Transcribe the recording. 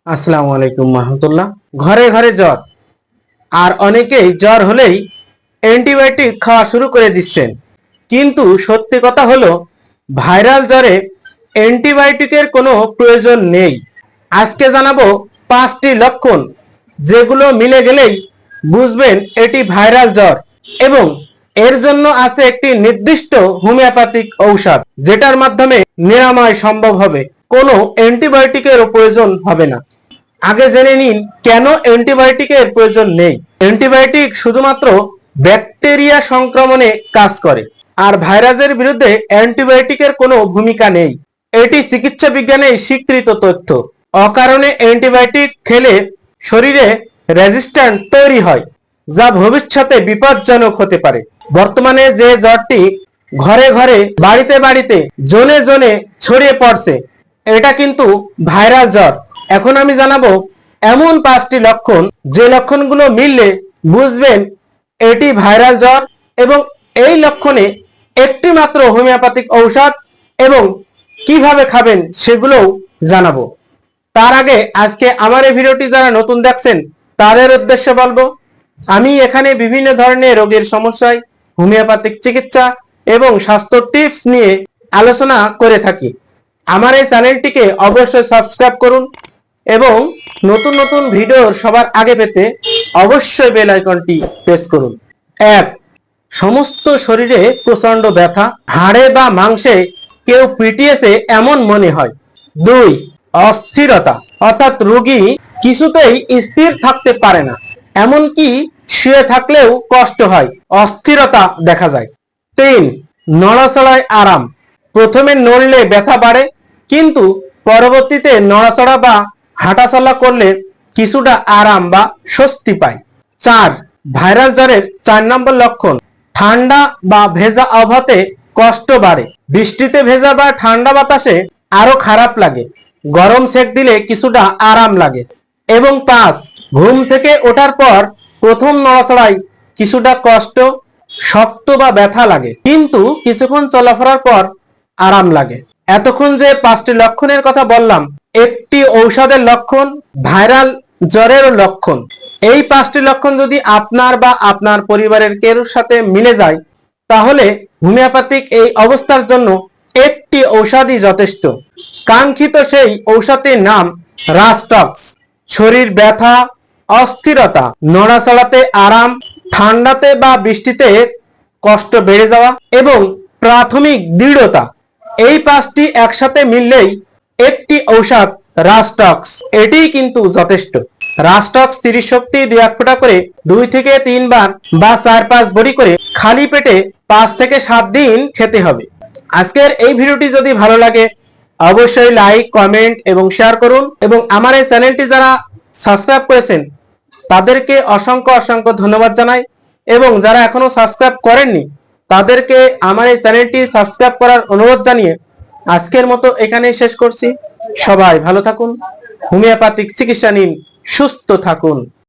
আসসালামু আলাইকুম রহমতুল্লাহ। ঘরে ঘরে জ্বর, আর অনেকেই জ্বর হলেই অ্যান্টিবায়োটিক খাওয়া শুরু করে দিচ্ছেন। কিন্তু সত্যি কথা হলো, ভাইরাল জ্বরে অ্যান্টিবায়োটিকের কোনো প্রয়োজন নেই। আজকে জানাবো 5টি লক্ষণ, যেগুলো মিলে গেলেই বুঝবেন এটি ভাইরাল জ্বর, এবং এর জন্য আছে একটি নির্দিষ্ট হোমিওপ্যাথিক ঔষধ, যেটার মাধ্যমে নিরাময় সম্ভব হবে। কোনো অ্যান্টিবায়োটিকেরও প্রয়োজন হবে না। আগে জেনে নিন কেন অ্যান্টিবায়োটিকের প্রয়োজন নেই। অ্যান্টিবায়োটিক শুধুমাত্র ব্যাকটেরিয়া সংক্রমণে কাজ করে, আর ভাইরাসের বিরুদ্ধে অ্যান্টিবায়োটিকের কোনো ভূমিকা নেই। এটি চিকিৎসা বিজ্ঞানে স্বীকৃত তথ্য। অকারণে অ্যান্টিবায়োটিক খেলে শরীরে রেজিস্ট্যান্স তৈরি হয়, যা ভবিষ্যতে বিপজ্জনক হতে পারে। বর্তমানে যে জ্বরটি ঘরে ঘরে, বাড়িতে বাড়িতে, জনে জনে ছড়িয়ে পড়ছে, এটা কিন্তু ভাইরাল জ্বর। এখন আমি জানাবো এমন 5টি লক্ষণ, যে লক্ষণগুলো মিললে বুঝবেন এটি ভাইরাল জ্বর, এবং এই লক্ষণে একটি মাত্র হোমিওপ্যাথিক ঔষধ, এবং কিভাবে খাবেন সেগুলোও জানাবো। তার আগে আজকে আমার এই ভিডিওটি যারা নতুন দেখছেন তাদের উদ্দেশ্যে বলবো, আমি এখানে বিভিন্ন ধরনের রোগের সমস্যায় হোমিওপ্যাথিক চিকিৎসা এবং স্বাস্থ্য টিপস নিয়ে আলোচনা করে থাকি। আমার এই চ্যানেলটিকে অবশ্যই সাবস্ক্রাইব করুন, এবং নতুন নতুন ভিডিও সবার আগে পেতে অবশ্যই বেল আইকনটি প্রেস করুন। 1. সমস্ত শরীরে প্রচন্ড ব্যথা, হাড়ে বা মাংসে কেউ পিটিয়েছে এমন মনে হয়। 2. অস্থিরতা, অর্থাৎ রোগী কিছুতেই স্থির থাকতে পারে না, এমনকি শুয়ে থাকলেও কষ্ট হয়, অস্থিরতা দেখা যায়। 3. নড়াচড়ায় আরাম, প্রথমে নড়লে ব্যথা বাড়ে, কিন্তু পরবর্তীতে নড়াচড়া বা হাঁটাচলা করলে কিছুটা আরাম বা স্বস্তি পায়। 4. ভাইরাল জ্বরের 4 নম্বর লক্ষণ, ঠান্ডা বা ভেজা আবহাওয়াতে কষ্ট বাড়ে, বৃষ্টিতে ভেজা বা ঠান্ডা বাতাসে আরো খারাপ লাগে, গরম সেক দিলে কিছুটা আরাম লাগে। এবং 5. ঘুম থেকে ওঠার পর প্রথম নড়াচড়ায় কিছুটা কষ্ট, শক্ত বা ব্যথা লাগে, কিন্তু কিছুক্ষণ চলাফেরার পর আরাম লাগে। এতক্ষণ যে 5টি লক্ষণের কথা বললাম, একটি ঔষধের লক্ষণ, ভাইরাল জ্বরের লক্ষণ। এই 5টি লক্ষণ যদি আপনার বা আপনার পরিবারের কারোর সাথে মিলে যায়, তাহলে হোমিওপ্যাথিক এই অবস্থার জন্য একটি ঔষধই যথেষ্ট। কাঙ্ক্ষিত সেই ঔষধটির নাম রাস্টক্স। শরীর ব্যথা, অস্থিরতা, নড়াচড়াতে আরাম, ঠান্ডাতে বা বৃষ্টিতে কষ্ট বেড়ে যাওয়া, এবং প্রাথমিক দৃঢ়তা, এই 5টি একসাথে মিললেই একটি ঔষধ রাস্টক্স, এটিই কিন্তু যথেষ্ট। রাস্টক্স 30 শক্তি 2 ফোঁটা করে 2 থেকে 3 বার বা 4-5 বড়ি করে খালি পেটে 5 থেকে 7 দিন খেতে হবে। আজকের এই ভিডিওটি যদি ভালো লাগে অবশ্যই লাইক, কমেন্ট এবং শেয়ার করুন, এবং আমার এই চ্যানেলটি যারা সাবস্ক্রাইব করেছেন তাদেরকে অসংখ্য অসংখ্য ধন্যবাদ জানাই, এবং যারা এখনো সাবস্ক্রাইব করেননি তাদেরকে আমার এই চ্যানেলটি সাবস্ক্রাইব করার অনুরোধ জানিয়ে আজকের মতো এখানেই শেষ করছি। সবাই ভালো থাকুন, হোমিওপ্যাথিক চিকিৎসা নিন, সুস্থ থাকুন।